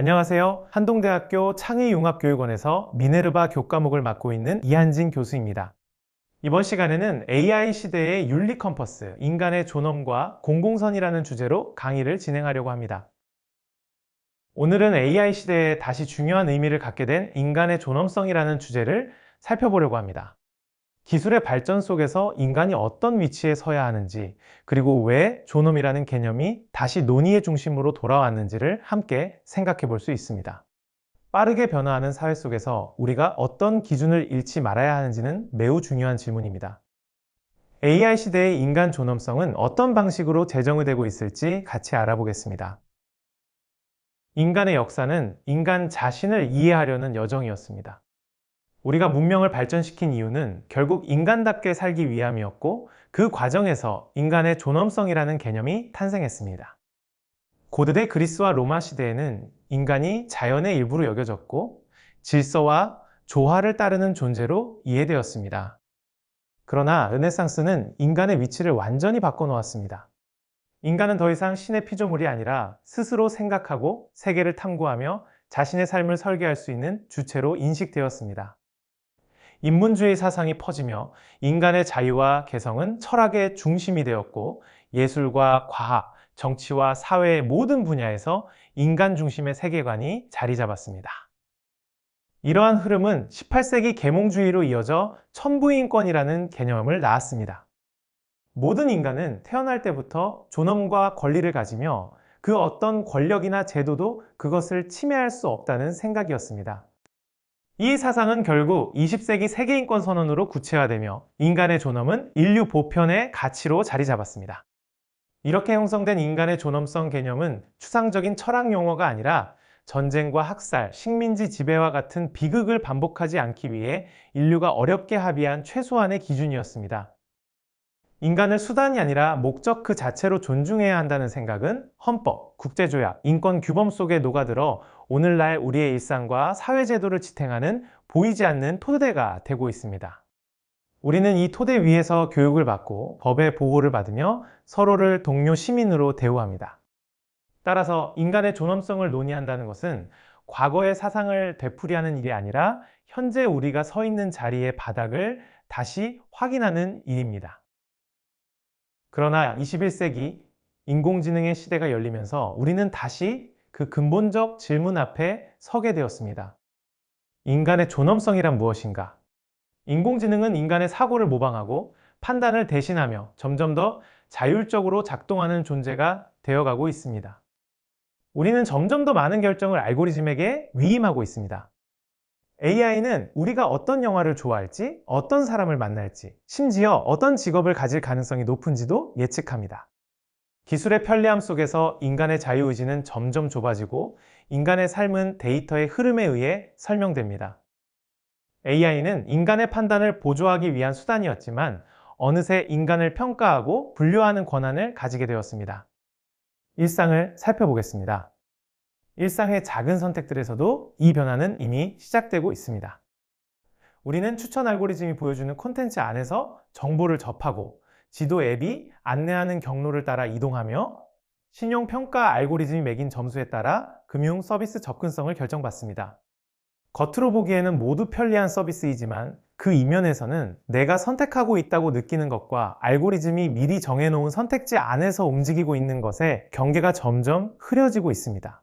안녕하세요. 한동대학교 창의융합교육원에서 미네르바 교과목을 맡고 있는 이한진 교수입니다. 이번 시간에는 AI 시대의 윤리 컴퍼스, 인간의 존엄과 공공선이라는 주제로 강의를 진행하려고 합니다. 오늘은 AI 시대에 다시 중요한 의미를 갖게 된 인간의 존엄성이라는 주제를 살펴보려고 합니다. 기술의 발전 속에서 인간이 어떤 위치에 서야 하는지, 그리고 왜 존엄이라는 개념이 다시 논의의 중심으로 돌아왔는지를 함께 생각해 볼 수 있습니다. 빠르게 변화하는 사회 속에서 우리가 어떤 기준을 잃지 말아야 하는지는 매우 중요한 질문입니다. AI 시대의 인간 존엄성은 어떤 방식으로 재정의되고 있을지 같이 알아보겠습니다. 인간의 역사는 인간 자신을 이해하려는 여정이었습니다. 우리가 문명을 발전시킨 이유는 결국 인간답게 살기 위함이었고, 그 과정에서 인간의 존엄성이라는 개념이 탄생했습니다. 고대 그리스와 로마 시대에는 인간이 자연의 일부로 여겨졌고 질서와 조화를 따르는 존재로 이해되었습니다. 그러나 르네상스는 인간의 위치를 완전히 바꿔놓았습니다. 인간은 더 이상 신의 피조물이 아니라 스스로 생각하고 세계를 탐구하며 자신의 삶을 설계할 수 있는 주체로 인식되었습니다. 인문주의 사상이 퍼지며 인간의 자유와 개성은 철학의 중심이 되었고, 예술과 과학, 정치와 사회의 모든 분야에서 인간 중심의 세계관이 자리 잡았습니다. 이러한 흐름은 18세기 계몽주의로 이어져 천부인권이라는 개념을 낳았습니다. 모든 인간은 태어날 때부터 존엄과 권리를 가지며 그 어떤 권력이나 제도도 그것을 침해할 수 없다는 생각이었습니다. 이 사상은 결국 20세기 세계인권 선언으로 구체화되며 인간의 존엄은 인류 보편의 가치로 자리 잡았습니다. 이렇게 형성된 인간의 존엄성 개념은 추상적인 철학 용어가 아니라 전쟁과 학살, 식민지 지배와 같은 비극을 반복하지 않기 위해 인류가 어렵게 합의한 최소한의 기준이었습니다. 인간을 수단이 아니라 목적 그 자체로 존중해야 한다는 생각은 헌법, 국제조약, 인권 규범 속에 녹아들어 오늘날 우리의 일상과 사회제도를 지탱하는 보이지 않는 토대가 되고 있습니다. 우리는 이 토대 위에서 교육을 받고 법의 보호를 받으며 서로를 동료 시민으로 대우합니다. 따라서 인간의 존엄성을 논의한다는 것은 과거의 사상을 되풀이하는 일이 아니라 현재 우리가 서 있는 자리의 바닥을 다시 확인하는 일입니다. 그러나 21세기 인공지능의 시대가 열리면서 우리는 다시 그 근본적 질문 앞에 서게 되었습니다. 인간의 존엄성이란 무엇인가? 인공지능은 인간의 사고를 모방하고 판단을 대신하며 점점 더 자율적으로 작동하는 존재가 되어가고 있습니다. 우리는 점점 더 많은 결정을 알고리즘에게 위임하고 있습니다. AI는 우리가 어떤 영화를 좋아할지, 어떤 사람을 만날지, 심지어 어떤 직업을 가질 가능성이 높은지도 예측합니다. 기술의 편리함 속에서 인간의 자유의지는 점점 좁아지고 인간의 삶은 데이터의 흐름에 의해 설명됩니다. AI는 인간의 판단을 보조하기 위한 수단이었지만 어느새 인간을 평가하고 분류하는 권한을 가지게 되었습니다. 일상을 살펴보겠습니다. 일상의 작은 선택들에서도 이 변화는 이미 시작되고 있습니다. 우리는 추천 알고리즘이 보여주는 콘텐츠 안에서 정보를 접하고 지도 앱이 안내하는 경로를 따라 이동하며 신용평가 알고리즘이 매긴 점수에 따라 금융 서비스 접근성을 결정받습니다. 겉으로 보기에는 모두 편리한 서비스이지만 그 이면에서는 내가 선택하고 있다고 느끼는 것과 알고리즘이 미리 정해놓은 선택지 안에서 움직이고 있는 것의 경계가 점점 흐려지고 있습니다.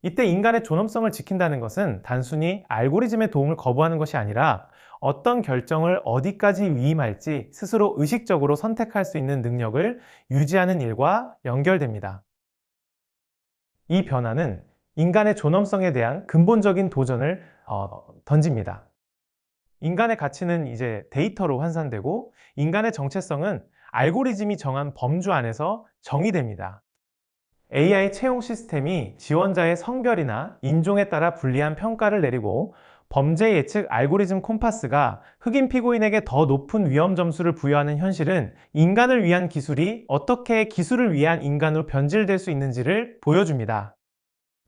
이때 인간의 존엄성을 지킨다는 것은 단순히 알고리즘의 도움을 거부하는 것이 아니라 어떤 결정을 어디까지 위임할지 스스로 의식적으로 선택할 수 있는 능력을 유지하는 일과 연결됩니다. 이 변화는 인간의 존엄성에 대한 근본적인 도전을 던집니다. 인간의 가치는 이제 데이터로 환산되고 인간의 정체성은 알고리즘이 정한 범주 안에서 정의됩니다. AI 채용 시스템이 지원자의 성별이나 인종에 따라 불리한 평가를 내리고 범죄 예측 알고리즘 콤파스가 흑인 피고인에게 더 높은 위험 점수를 부여하는 현실은 인간을 위한 기술이 어떻게 기술을 위한 인간으로 변질될 수 있는지를 보여줍니다.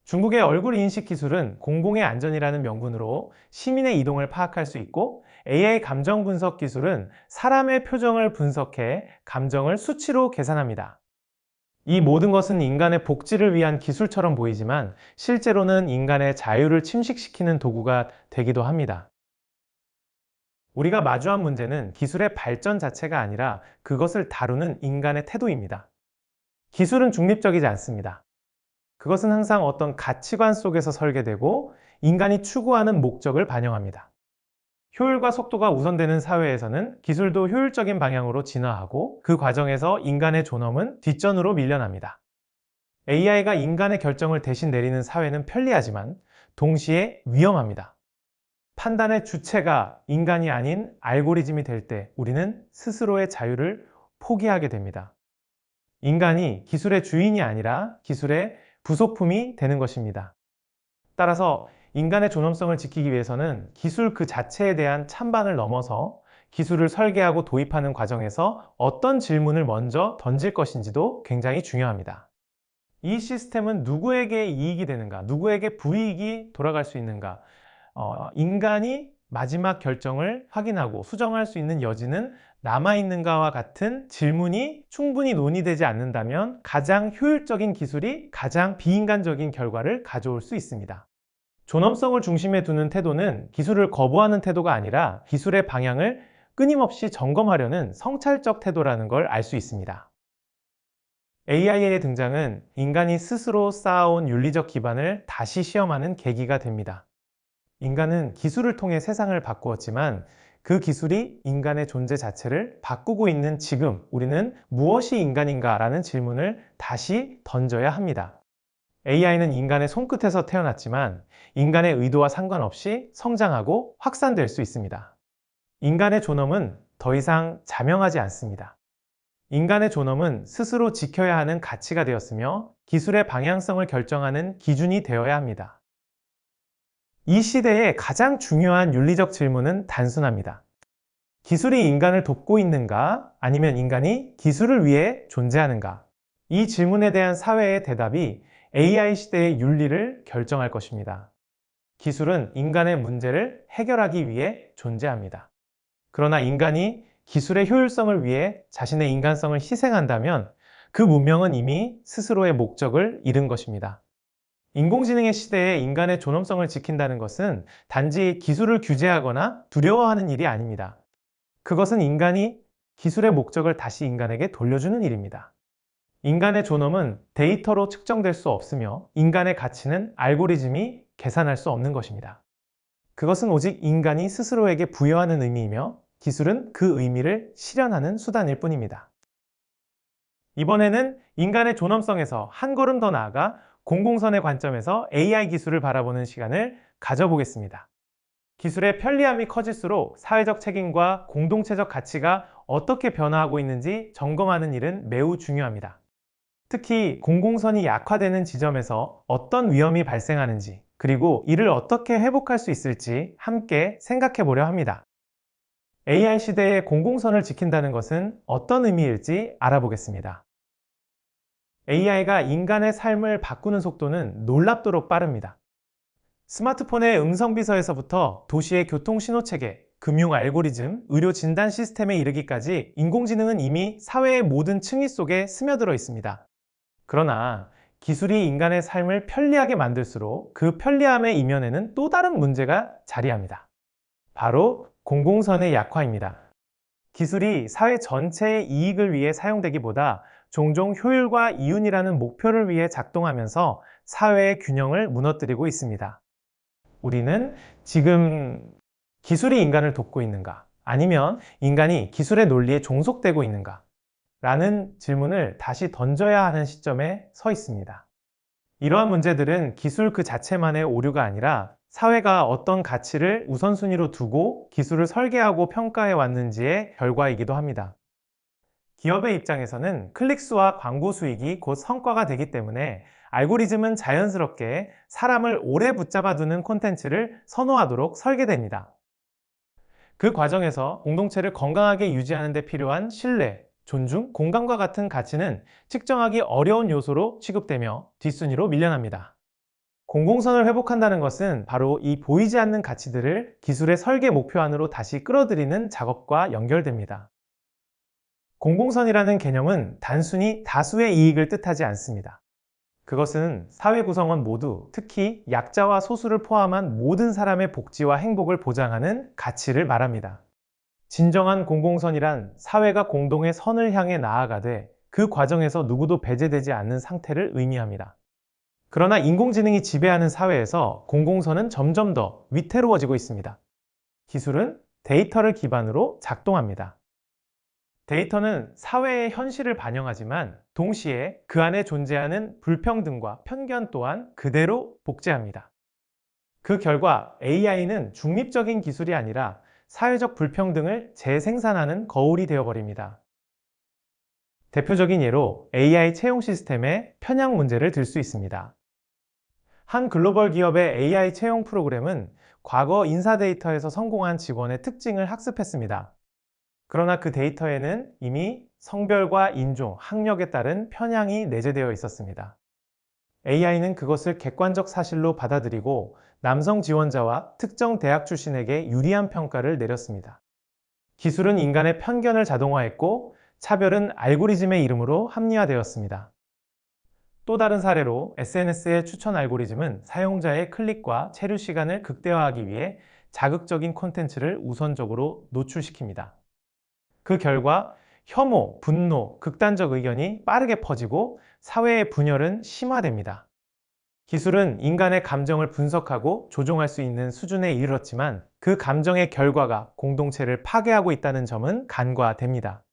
중국의 얼굴 인식 기술은 공공의 안전이라는 명분으로 시민의 이동을 파악할 수 있고, AI 감정 분석 기술은 사람의 표정을 분석해 감정을 수치로 계산합니다. 이 모든 것은 인간의 복지를 위한 기술처럼 보이지만 실제로는 인간의 자유를 침식시키는 도구가 되기도 합니다. 우리가 마주한 문제는 기술의 발전 자체가 아니라 그것을 다루는 인간의 태도입니다. 기술은 중립적이지 않습니다. 그것은 항상 어떤 가치관 속에서 설계되고 인간이 추구하는 목적을 반영합니다. 효율과 속도가 우선되는 사회에서는 기술도 효율적인 방향으로 진화하고 그 과정에서 인간의 존엄은 뒷전으로 밀려납니다. AI가 인간의 결정을 대신 내리는 사회는 편리하지만 동시에 위험합니다. 판단의 주체가 인간이 아닌 알고리즘이 될 때 우리는 스스로의 자유를 포기하게 됩니다. 인간이 기술의 주인이 아니라 기술의 부속품이 되는 것입니다. 따라서 인간의 존엄성을 지키기 위해서는 기술 그 자체에 대한 찬반을 넘어서 기술을 설계하고 도입하는 과정에서 어떤 질문을 먼저 던질 것인지도 굉장히 중요합니다. 이 시스템은 누구에게 이익이 되는가, 누구에게 불이익이 돌아갈 수 있는가, 인간이 마지막 결정을 확인하고 수정할 수 있는 여지는 남아있는가와 같은 질문이 충분히 논의되지 않는다면 가장 효율적인 기술이 가장 비인간적인 결과를 가져올 수 있습니다. 존엄성을 중심에 두는 태도는 기술을 거부하는 태도가 아니라 기술의 방향을 끊임없이 점검하려는 성찰적 태도라는 걸 알 수 있습니다. AI의 등장은 인간이 스스로 쌓아온 윤리적 기반을 다시 시험하는 계기가 됩니다. 인간은 기술을 통해 세상을 바꾸었지만 그 기술이 인간의 존재 자체를 바꾸고 있는 지금 우리는 무엇이 인간인가 라는 질문을 다시 던져야 합니다. AI는 인간의 손끝에서 태어났지만 인간의 의도와 상관없이 성장하고 확산될 수 있습니다. 인간의 존엄은 더 이상 자명하지 않습니다. 인간의 존엄은 스스로 지켜야 하는 가치가 되었으며 기술의 방향성을 결정하는 기준이 되어야 합니다. 이 시대의 가장 중요한 윤리적 질문은 단순합니다. 기술이 인간을 돕고 있는가? 아니면 인간이 기술을 위해 존재하는가? 이 질문에 대한 사회의 대답이 AI 시대의 윤리를 결정할 것입니다. 기술은 인간의 문제를 해결하기 위해 존재합니다. 그러나 인간이 기술의 효율성을 위해 자신의 인간성을 희생한다면 그 문명은 이미 스스로의 목적을 잃은 것입니다. 인공지능의 시대에 인간의 존엄성을 지킨다는 것은 단지 기술을 규제하거나 두려워하는 일이 아닙니다. 그것은 인간이 기술의 목적을 다시 인간에게 돌려주는 일입니다. 인간의 존엄은 데이터로 측정될 수 없으며 인간의 가치는 알고리즘이 계산할 수 없는 것입니다. 그것은 오직 인간이 스스로에게 부여하는 의미이며 기술은 그 의미를 실현하는 수단일 뿐입니다. 이번에는 인간의 존엄성에서 한 걸음 더 나아가 공공선의 관점에서 AI 기술을 바라보는 시간을 가져보겠습니다. 기술의 편리함이 커질수록 사회적 책임과 공동체적 가치가 어떻게 변화하고 있는지 점검하는 일은 매우 중요합니다. 특히 공공선이 약화되는 지점에서 어떤 위험이 발생하는지 그리고 이를 어떻게 회복할 수 있을지 함께 생각해 보려 합니다. AI 시대의 공공선을 지킨다는 것은 어떤 의미일지 알아보겠습니다. AI가 인간의 삶을 바꾸는 속도는 놀랍도록 빠릅니다. 스마트폰의 음성비서에서부터 도시의 교통신호체계, 금융 알고리즘, 의료 진단 시스템에 이르기까지 인공지능은 이미 사회의 모든 층위 속에 스며들어 있습니다. 그러나 기술이 인간의 삶을 편리하게 만들수록 그 편리함의 이면에는 또 다른 문제가 자리합니다. 바로 공공선의 약화입니다. 기술이 사회 전체의 이익을 위해 사용되기보다 종종 효율과 이윤이라는 목표를 위해 작동하면서 사회의 균형을 무너뜨리고 있습니다. 우리는 지금 기술이 인간을 돕고 있는가? 아니면 인간이 기술의 논리에 종속되고 있는가? 라는 질문을 다시 던져야 하는 시점에 서 있습니다. 이러한 문제들은 기술 그 자체만의 오류가 아니라 사회가 어떤 가치를 우선순위로 두고 기술을 설계하고 평가해 왔는지의 결과이기도 합니다. 기업의 입장에서는 클릭수와 광고 수익이 곧 성과가 되기 때문에 알고리즘은 자연스럽게 사람을 오래 붙잡아 두는 콘텐츠를 선호하도록 설계됩니다. 그 과정에서 공동체를 건강하게 유지하는 데 필요한 신뢰, 존중, 공감과 같은 가치는 측정하기 어려운 요소로 취급되며 뒷순위로 밀려납니다. 공공선을 회복한다는 것은 바로 이 보이지 않는 가치들을 기술의 설계 목표 안으로 다시 끌어들이는 작업과 연결됩니다. 공공선이라는 개념은 단순히 다수의 이익을 뜻하지 않습니다. 그것은 사회 구성원 모두, 특히 약자와 소수를 포함한 모든 사람의 복지와 행복을 보장하는 가치를 말합니다. 진정한 공공선이란 사회가 공동의 선을 향해 나아가되 그 과정에서 누구도 배제되지 않는 상태를 의미합니다. 그러나 인공지능이 지배하는 사회에서 공공선은 점점 더 위태로워지고 있습니다. 기술은 데이터를 기반으로 작동합니다. 데이터는 사회의 현실을 반영하지만 동시에 그 안에 존재하는 불평등과 편견 또한 그대로 복제합니다. 그 결과 AI는 중립적인 기술이 아니라 사회적 불평등을 재생산하는 거울이 되어버립니다. 대표적인 예로 AI 채용 시스템의 편향 문제를 들 수 있습니다. 한 글로벌 기업의 AI 채용 프로그램은 과거 인사 데이터에서 성공한 직원의 특징을 학습했습니다. 그러나 그 데이터에는 이미 성별과 인종, 학력에 따른 편향이 내재되어 있었습니다. AI는 그것을 객관적 사실로 받아들이고 남성 지원자와 특정 대학 출신에게 유리한 평가를 내렸습니다. 기술은 인간의 편견을 자동화했고 차별은 알고리즘의 이름으로 합리화되었습니다. 또 다른 사례로 SNS의 추천 알고리즘은 사용자의 클릭과 체류 시간을 극대화하기 위해 자극적인 콘텐츠를 우선적으로 노출시킵니다. 그 결과 혐오, 분노, 극단적 의견이 빠르게 퍼지고 사회의 분열은 심화됩니다. 기술은 인간의 감정을 분석하고 조종할 수 있는 수준에 이르렀지만 그 감정의 결과가 공동체를 파괴하고 있다는 점은 간과됩니다.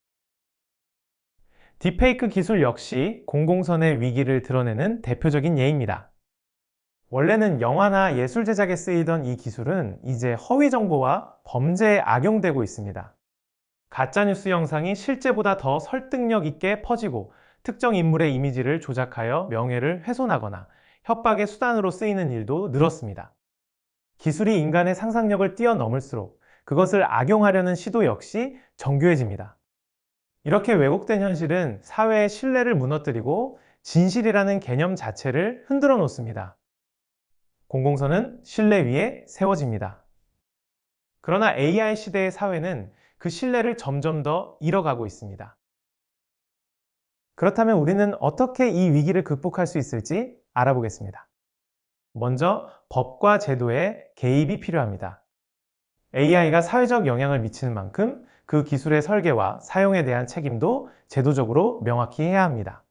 딥페이크 기술 역시 공공선의 위기를 드러내는 대표적인 예입니다. 원래는 영화나 예술 제작에 쓰이던 이 기술은 이제 허위 정보와 범죄에 악용되고 있습니다. 가짜뉴스 영상이 실제보다 더 설득력 있게 퍼지고 특정 인물의 이미지를 조작하여 명예를 훼손하거나 협박의 수단으로 쓰이는 일도 늘었습니다. 기술이 인간의 상상력을 뛰어넘을수록 그것을 악용하려는 시도 역시 정교해집니다. 이렇게 왜곡된 현실은 사회의 신뢰를 무너뜨리고 진실이라는 개념 자체를 흔들어 놓습니다. 공공선은 신뢰 위에 세워집니다. 그러나 AI 시대의 사회는 그 신뢰를 점점 더 잃어가고 있습니다. 그렇다면 우리는 어떻게 이 위기를 극복할 수 있을지 알아보겠습니다. 먼저 법과 제도의 개입이 필요합니다. AI가 사회적 영향을 미치는 만큼 그 기술의 설계와 사용에 대한 책임도 제도적으로 명확히 해야 합니다.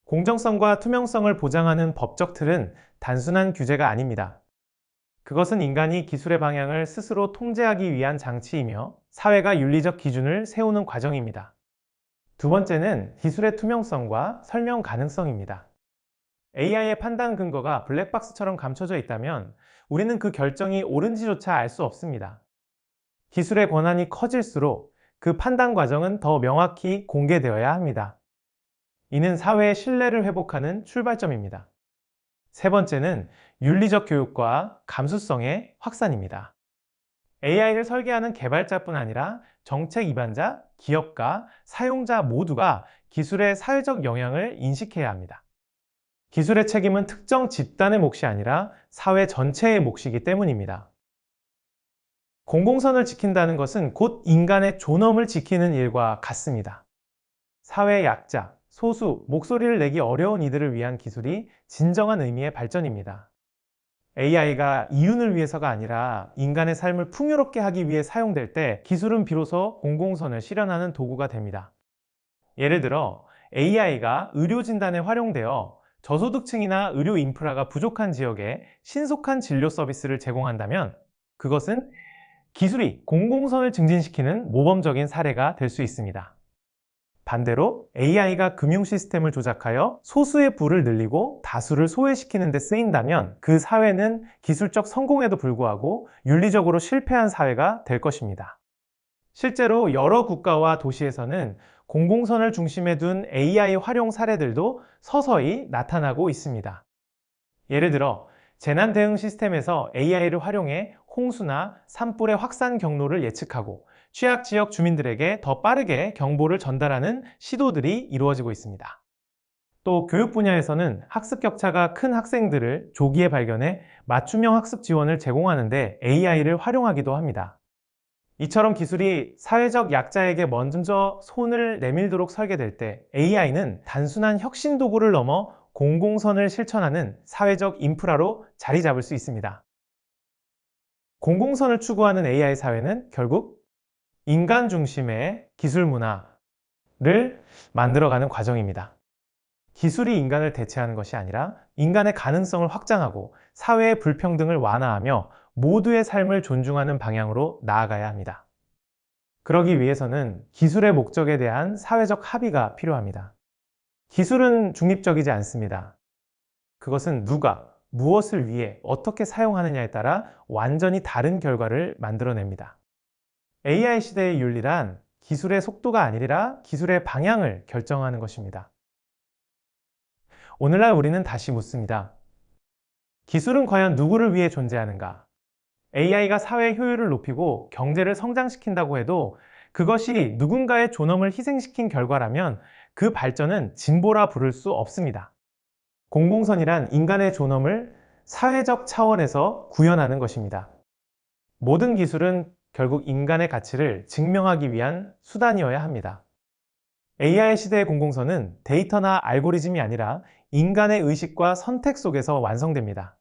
공정성과 투명성을 보장하는 법적 틀은 단순한 규제가 아닙니다. 그것은 인간이 기술의 방향을 스스로 통제하기 위한 장치이며 사회가 윤리적 기준을 세우는 과정입니다. 두 번째는 기술의 투명성과 설명 가능성입니다. AI의 판단 근거가 블랙박스처럼 감춰져 있다면 우리는 그 결정이 옳은지조차 알 수 없습니다. 기술의 권한이 커질수록 그 판단 과정은 더 명확히 공개되어야 합니다. 이는 사회의 신뢰를 회복하는 출발점입니다. 세 번째는 윤리적 교육과 감수성의 확산입니다. AI를 설계하는 개발자뿐 아니라 정책 입안자, 기업가, 사용자 모두가 기술의 사회적 영향을 인식해야 합니다. 기술의 책임은 특정 집단의 몫이 아니라 사회 전체의 몫이기 때문입니다. 공공선을 지킨다는 것은 곧 인간의 존엄을 지키는 일과 같습니다. 사회 약자, 소수, 목소리를 내기 어려운 이들을 위한 기술이 진정한 의미의 발전입니다. AI가 이윤을 위해서가 아니라 인간의 삶을 풍요롭게 하기 위해 사용될 때 기술은 비로소 공공선을 실현하는 도구가 됩니다. 예를 들어 AI가 의료 진단에 활용되어 저소득층이나 의료 인프라가 부족한 지역에 신속한 진료 서비스를 제공한다면 그것은 기술이 공공선을 증진시키는 모범적인 사례가 될 수 있습니다. 반대로 AI가 금융 시스템을 조작하여 소수의 부를 늘리고 다수를 소외시키는 데 쓰인다면 그 사회는 기술적 성공에도 불구하고 윤리적으로 실패한 사회가 될 것입니다. 실제로 여러 국가와 도시에서는 공공선을 중심에 둔 AI 활용 사례들도 서서히 나타나고 있습니다. 예를 들어 재난 대응 시스템에서 AI를 활용해 홍수나 산불의 확산 경로를 예측하고 취약 지역 주민들에게 더 빠르게 경보를 전달하는 시도들이 이루어지고 있습니다. 또 교육 분야에서는 학습 격차가 큰 학생들을 조기에 발견해 맞춤형 학습 지원을 제공하는 데 AI를 활용하기도 합니다. 이처럼 기술이 사회적 약자에게 먼저 손을 내밀도록 설계될 때 AI는 단순한 혁신 도구를 넘어 공공선을 실천하는 사회적 인프라로 자리 잡을 수 있습니다. 공공선을 추구하는 AI 사회는 결국 인간 중심의 기술 문화를 만들어가는 과정입니다. 기술이 인간을 대체하는 것이 아니라 인간의 가능성을 확장하고 사회의 불평등을 완화하며 모두의 삶을 존중하는 방향으로 나아가야 합니다. 그러기 위해서는 기술의 목적에 대한 사회적 합의가 필요합니다. 기술은 중립적이지 않습니다. 그것은 누가, 무엇을 위해, 어떻게 사용하느냐에 따라 완전히 다른 결과를 만들어냅니다. AI 시대의 윤리란 기술의 속도가 아니라 기술의 방향을 결정하는 것입니다. 오늘날 우리는 다시 묻습니다. 기술은 과연 누구를 위해 존재하는가? AI가 사회의 효율을 높이고 경제를 성장시킨다고 해도 그것이 누군가의 존엄을 희생시킨 결과라면 그 발전은 진보라 부를 수 없습니다. 공공선이란 인간의 존엄을 사회적 차원에서 구현하는 것입니다. 모든 기술은 결국 인간의 가치를 증명하기 위한 수단이어야 합니다. AI 시대의 공공선은 데이터나 알고리즘이 아니라 인간의 의식과 선택 속에서 완성됩니다.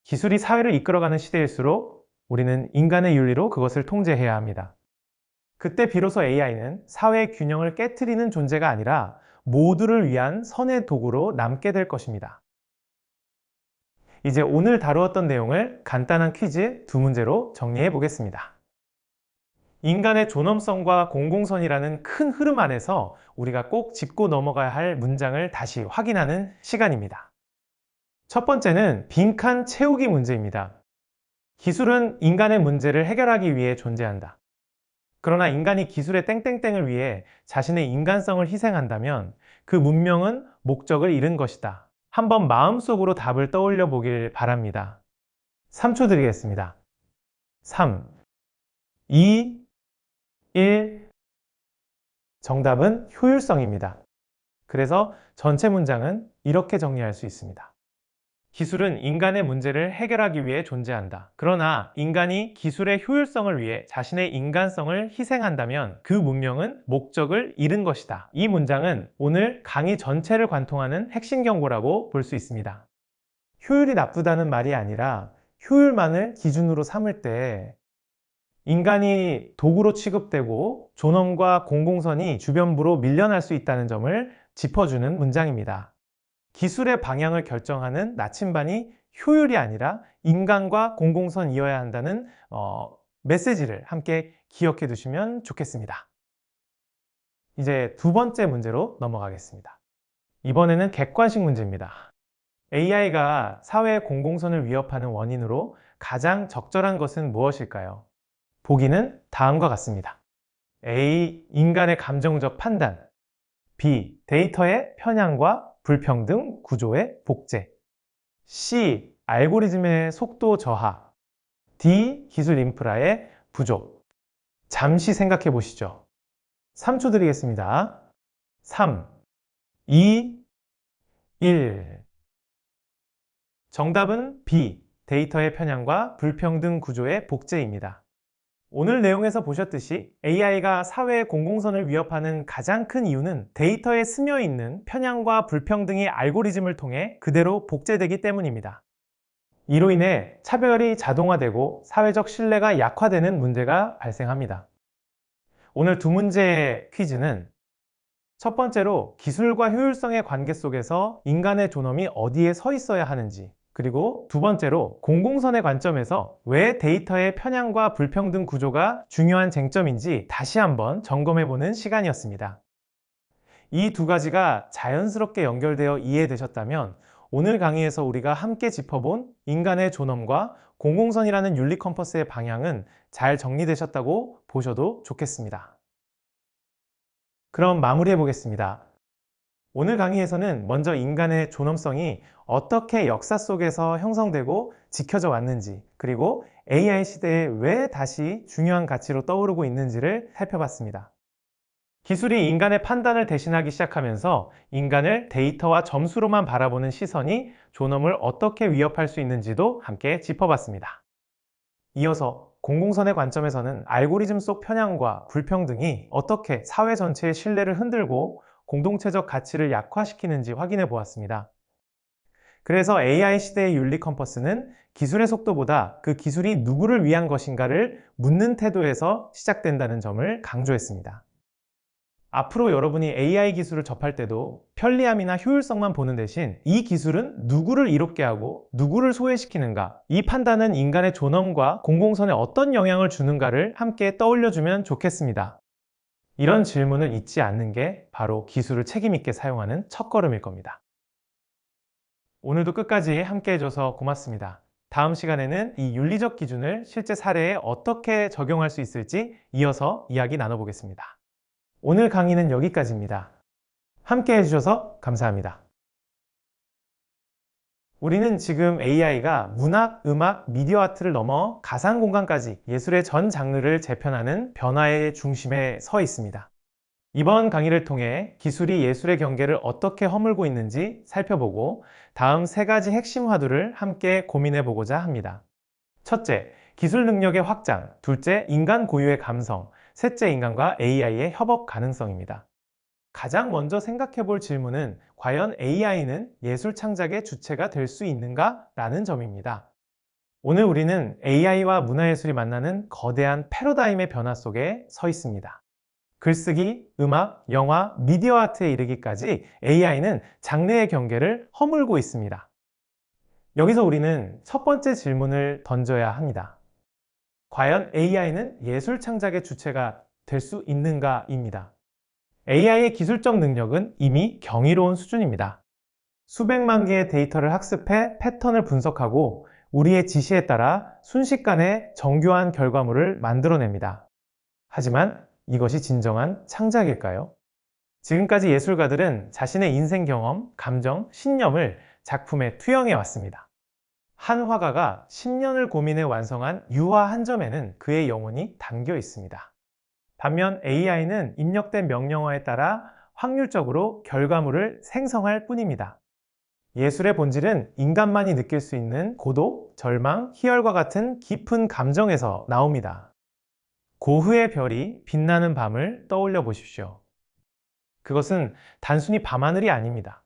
기술이 사회를 이끌어가는 시대일수록 우리는 인간의 윤리로 그것을 통제해야 합니다. 그때 비로소 AI는 사회의 균형을 깨트리는 존재가 아니라 모두를 위한 선의 도구로 남게 될 것입니다. 이제 오늘 다루었던 내용을 간단한 퀴즈 두 문제로 정리해 보겠습니다. 인간의 존엄성과 공공선이라는 큰 흐름 안에서 우리가 꼭 짚고 넘어가야 할 문장을 다시 확인하는 시간입니다. 첫 번째는 빈칸 채우기 문제입니다. 기술은 인간의 문제를 해결하기 위해 존재한다. 그러나 인간이 기술의 땡땡땡을 위해 자신의 인간성을 희생한다면 그 문명은 목적을 잃은 것이다. 한번 마음속으로 답을 떠올려 보길 바랍니다. 3초 드리겠습니다. 3, 2, 1. 정답은 효율성입니다. 그래서 전체 문장은 이렇게 정리할 수 있습니다. 기술은 인간의 문제를 해결하기 위해 존재한다. 그러나 인간이 기술의 효율성을 위해 자신의 인간성을 희생한다면 그 문명은 목적을 잃은 것이다. 이 문장은 오늘 강의 전체를 관통하는 핵심 경고라고 볼 수 있습니다. 효율이 나쁘다는 말이 아니라 효율만을 기준으로 삼을 때 인간이 도구로 취급되고 존엄과 공공선이 주변부로 밀려날 수 있다는 점을 짚어주는 문장입니다. 기술의 방향을 결정하는 나침반이 효율이 아니라 인간과 공공선이어야 한다는 메시지를 함께 기억해 두시면 좋겠습니다. 이제 두 번째 문제로 넘어가겠습니다. 이번에는 객관식 문제입니다. AI가 사회의 공공선을 위협하는 원인으로 가장 적절한 것은 무엇일까요? 보기는 다음과 같습니다. A. 인간의 감정적 판단. B. 데이터의 편향과 불평등 구조의 복제. C. 알고리즘의 속도 저하. D. 기술 인프라의 부족. 잠시 생각해 보시죠. 3초 드리겠습니다. 3, 2, 1. 정답은 B. 데이터의 편향과 불평등 구조의 복제입니다. 오늘 내용에서 보셨듯이 AI가 사회의 공공선을 위협하는 가장 큰 이유는 데이터에 스며있는 편향과 불평등이 알고리즘을 통해 그대로 복제되기 때문입니다. 이로 인해 차별이 자동화되고 사회적 신뢰가 약화되는 문제가 발생합니다. 오늘 두 문제의 퀴즈는 첫 번째로 기술과 효율성의 관계 속에서 인간의 존엄이 어디에 서 있어야 하는지, 그리고 두 번째로 공공선의 관점에서 왜 데이터의 편향과 불평등 구조가 중요한 쟁점인지 다시 한번 점검해보는 시간이었습니다. 이 두 가지가 자연스럽게 연결되어 이해되셨다면 오늘 강의에서 우리가 함께 짚어본 인간의 존엄과 공공선이라는 윤리 컴퍼스의 방향은 잘 정리되셨다고 보셔도 좋겠습니다. 그럼 마무리해 보겠습니다. 오늘 강의에서는 먼저 인간의 존엄성이 어떻게 역사 속에서 형성되고 지켜져 왔는지, 그리고 AI 시대에 왜 다시 중요한 가치로 떠오르고 있는지를 살펴봤습니다. 기술이 인간의 판단을 대신하기 시작하면서 인간을 데이터와 점수로만 바라보는 시선이 존엄을 어떻게 위협할 수 있는지도 함께 짚어봤습니다. 이어서 공공선의 관점에서는 알고리즘 속 편향과 불평등이 어떻게 사회 전체의 신뢰를 흔들고 공동체적 가치를 약화시키는지 확인해 보았습니다. 그래서 AI 시대의 윤리 컴퍼스는 기술의 속도보다 그 기술이 누구를 위한 것인가를 묻는 태도에서 시작된다는 점을 강조했습니다. 앞으로 여러분이 AI 기술을 접할 때도 편리함이나 효율성만 보는 대신 이 기술은 누구를 이롭게 하고 누구를 소외시키는가, 이 판단은 인간의 존엄과 공공선에 어떤 영향을 주는가를 함께 떠올려주면 좋겠습니다. 이런 질문을 잊지 않는 게 바로 기술을 책임있게 사용하는 첫걸음일 겁니다. 오늘도 끝까지 함께 해줘서 고맙습니다. 다음 시간에는 이 윤리적 기준을 실제 사례에 어떻게 적용할 수 있을지 이어서 이야기 나눠보겠습니다. 오늘 강의는 여기까지입니다. 함께 해주셔서 감사합니다. 우리는 지금 AI가 문학, 음악, 미디어 아트를 넘어 가상 공간까지 예술의 전 장르를 재편하는 변화의 중심에 서 있습니다. 이번 강의를 통해 기술이 예술의 경계를 어떻게 허물고 있는지 살펴보고 다음 3가지 핵심 화두를 함께 고민해 보고자 합니다. 첫째, 기술 능력의 확장. 둘째, 인간 고유의 감성. 셋째, 인간과 AI의 협업 가능성입니다. 가장 먼저 생각해 볼 질문은 과연 AI는 예술 창작의 주체가 될 수 있는가? 라는 점입니다. 오늘 우리는 AI와 문화예술이 만나는 거대한 패러다임의 변화 속에 서 있습니다. 글쓰기, 음악, 영화, 미디어 아트에 이르기까지 AI는 장르의 경계를 허물고 있습니다. 여기서 우리는 첫 번째 질문을 던져야 합니다. 과연 AI는 예술 창작의 주체가 될 수 있는가입니다. AI의 기술적 능력은 이미 경이로운 수준입니다. 수백만 개의 데이터를 학습해 패턴을 분석하고 우리의 지시에 따라 순식간에 정교한 결과물을 만들어냅니다. 하지만 이것이 진정한 창작일까요? 지금까지 예술가들은 자신의 인생 경험, 감정, 신념을 작품에 투영해 왔습니다. 한 화가가 10년을 고민해 완성한 유화 한 점에는 그의 영혼이 담겨 있습니다. 반면 AI는 입력된 명령어에 따라 확률적으로 결과물을 생성할 뿐입니다. 예술의 본질은 인간만이 느낄 수 있는 고독, 절망, 희열과 같은 깊은 감정에서 나옵니다. 고흐의 별이 빛나는 밤을 떠올려 보십시오. 그것은 단순히 밤하늘이 아닙니다.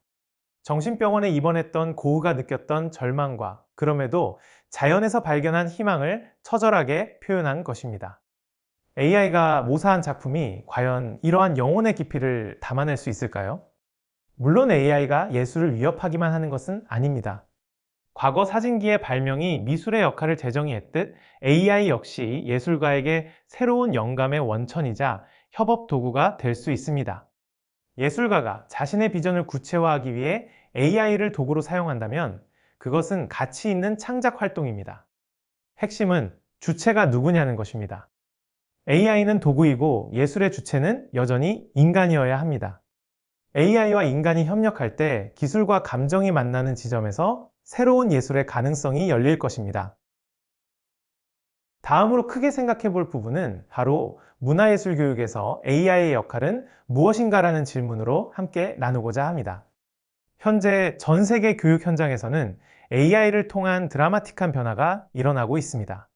정신병원에 입원했던 고흐가 느꼈던 절망과 그럼에도 자연에서 발견한 희망을 처절하게 표현한 것입니다. AI가 모사한 작품이 과연 이러한 영혼의 깊이를 담아낼 수 있을까요? 물론 AI가 예술을 위협하기만 하는 것은 아닙니다. 과거 사진기의 발명이 미술의 역할을 재정의했듯 AI 역시 예술가에게 새로운 영감의 원천이자 협업 도구가 될 수 있습니다. 예술가가 자신의 비전을 구체화하기 위해 AI를 도구로 사용한다면 그것은 가치 있는 창작 활동입니다. 핵심은 주체가 누구냐는 것입니다. AI는 도구이고 예술의 주체는 여전히 인간이어야 합니다. AI와 인간이 협력할 때 기술과 감정이 만나는 지점에서 새로운 예술의 가능성이 열릴 것입니다. 다음으로 크게 생각해 볼 부분은 바로 문화예술 교육에서 AI의 역할은 무엇인가라는 질문으로 함께 나누고자 합니다. 현재 전 세계 교육 현장에서는 AI를 통한 드라마틱한 변화가 일어나고 있습니다.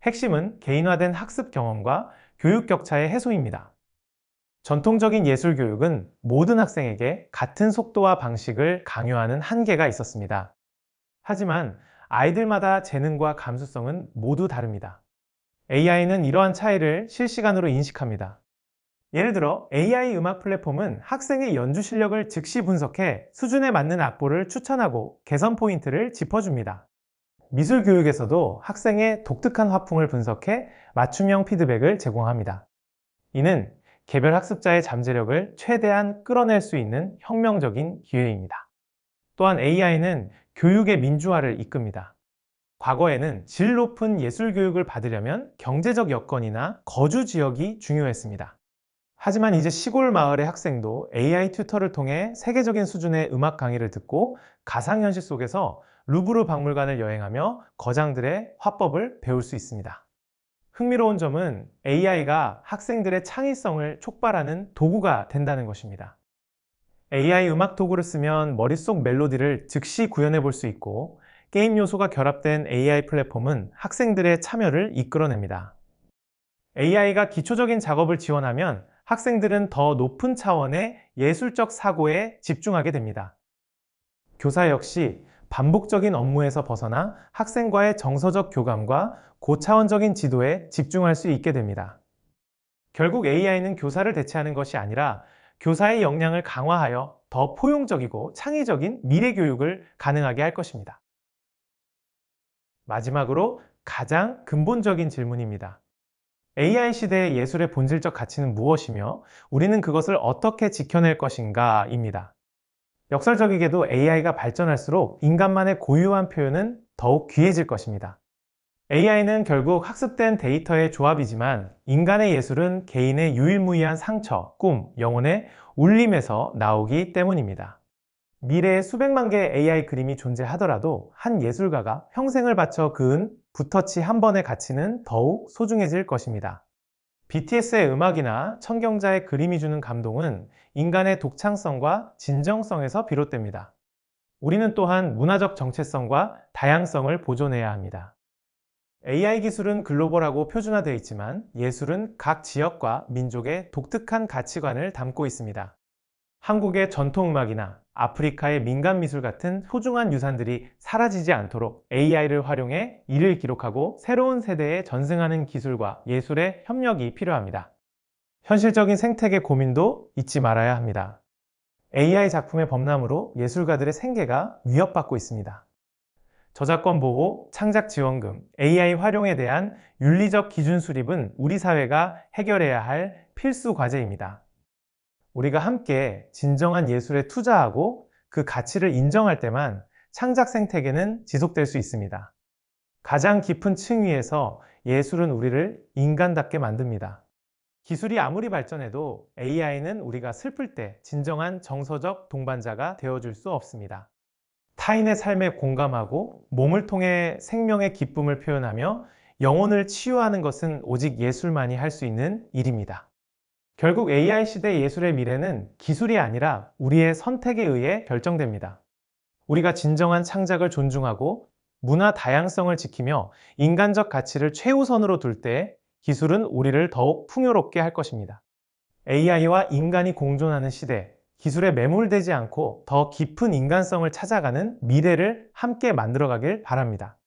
핵심은 개인화된 학습 경험과 교육 격차의 해소입니다. 전통적인 예술 교육은 모든 학생에게 같은 속도와 방식을 강요하는 한계가 있었습니다. 하지만 아이들마다 재능과 감수성은 모두 다릅니다. AI는 이러한 차이를 실시간으로 인식합니다. 예를 들어 AI 음악 플랫폼은 학생의 연주 실력을 즉시 분석해 수준에 맞는 악보를 추천하고 개선 포인트를 짚어줍니다. 미술 교육에서도 학생의 독특한 화풍을 분석해 맞춤형 피드백을 제공합니다. 이는 개별 학습자의 잠재력을 최대한 끌어낼 수 있는 혁명적인 기회입니다. 또한 AI는 교육의 민주화를 이끕니다. 과거에는 질 높은 예술 교육을 받으려면 경제적 여건이나 거주 지역이 중요했습니다. 하지만 이제 시골 마을의 학생도 AI 튜터를 통해 세계적인 수준의 음악 강의를 듣고 가상현실 속에서 루브르 박물관을 여행하며 거장들의 화법을 배울 수 있습니다. 흥미로운 점은 AI가 학생들의 창의성을 촉발하는 도구가 된다는 것입니다. AI 음악 도구를 쓰면 머릿속 멜로디를 즉시 구현해 볼 수 있고 게임 요소가 결합된 AI 플랫폼은 학생들의 참여를 이끌어냅니다. AI가 기초적인 작업을 지원하면 학생들은 더 높은 차원의 예술적 사고에 집중하게 됩니다. 교사 역시 반복적인 업무에서 벗어나 학생과의 정서적 교감과 고차원적인 지도에 집중할 수 있게 됩니다. 결국 AI는 교사를 대체하는 것이 아니라 교사의 역량을 강화하여 더 포용적이고 창의적인 미래 교육을 가능하게 할 것입니다. 마지막으로 가장 근본적인 질문입니다. AI 시대의 예술의 본질적 가치는 무엇이며 우리는 그것을 어떻게 지켜낼 것인가 입니다. 역설적이게도 AI가 발전할수록 인간만의 고유한 표현은 더욱 귀해질 것입니다. AI는 결국 학습된 데이터의 조합이지만 인간의 예술은 개인의 유일무이한 상처, 꿈, 영혼의 울림에서 나오기 때문입니다. 미래에 수백만 개의 AI 그림이 존재하더라도 한 예술가가 평생을 바쳐 그은 붓터치 한 번의 가치는 더욱 소중해질 것입니다. BTS의 음악이나 천경자의 그림이 주는 감동은 인간의 독창성과 진정성에서 비롯됩니다. 우리는 또한 문화적 정체성과 다양성을 보존해야 합니다. AI 기술은 글로벌하고 표준화되어 있지만 예술은 각 지역과 민족의 독특한 가치관을 담고 있습니다. 한국의 전통음악이나 아프리카의 민간미술 같은 소중한 유산들이 사라지지 않도록 AI를 활용해 이를 기록하고 새로운 세대에 전승하는 기술과 예술의 협력이 필요합니다. 현실적인 생태계 고민도 잊지 말아야 합니다. AI 작품의 범람으로 예술가들의 생계가 위협받고 있습니다. 저작권 보호, 창작 지원금, AI 활용에 대한 윤리적 기준 수립은 우리 사회가 해결해야 할 필수 과제입니다. 우리가 함께 진정한 예술에 투자하고 그 가치를 인정할 때만 창작 생태계는 지속될 수 있습니다. 가장 깊은 층위에서 예술은 우리를 인간답게 만듭니다. 기술이 아무리 발전해도 AI는 우리가 슬플 때 진정한 정서적 동반자가 되어줄 수 없습니다. 타인의 삶에 공감하고 몸을 통해 생명의 기쁨을 표현하며 영혼을 치유하는 것은 오직 예술만이 할 수 있는 일입니다. 결국 AI 시대 예술의 미래는 기술이 아니라 우리의 선택에 의해 결정됩니다. 우리가 진정한 창작을 존중하고 문화 다양성을 지키며 인간적 가치를 최우선으로 둘 때 기술은 우리를 더욱 풍요롭게 할 것입니다. AI와 인간이 공존하는 시대, 기술에 매몰되지 않고 더 깊은 인간성을 찾아가는 미래를 함께 만들어가길 바랍니다.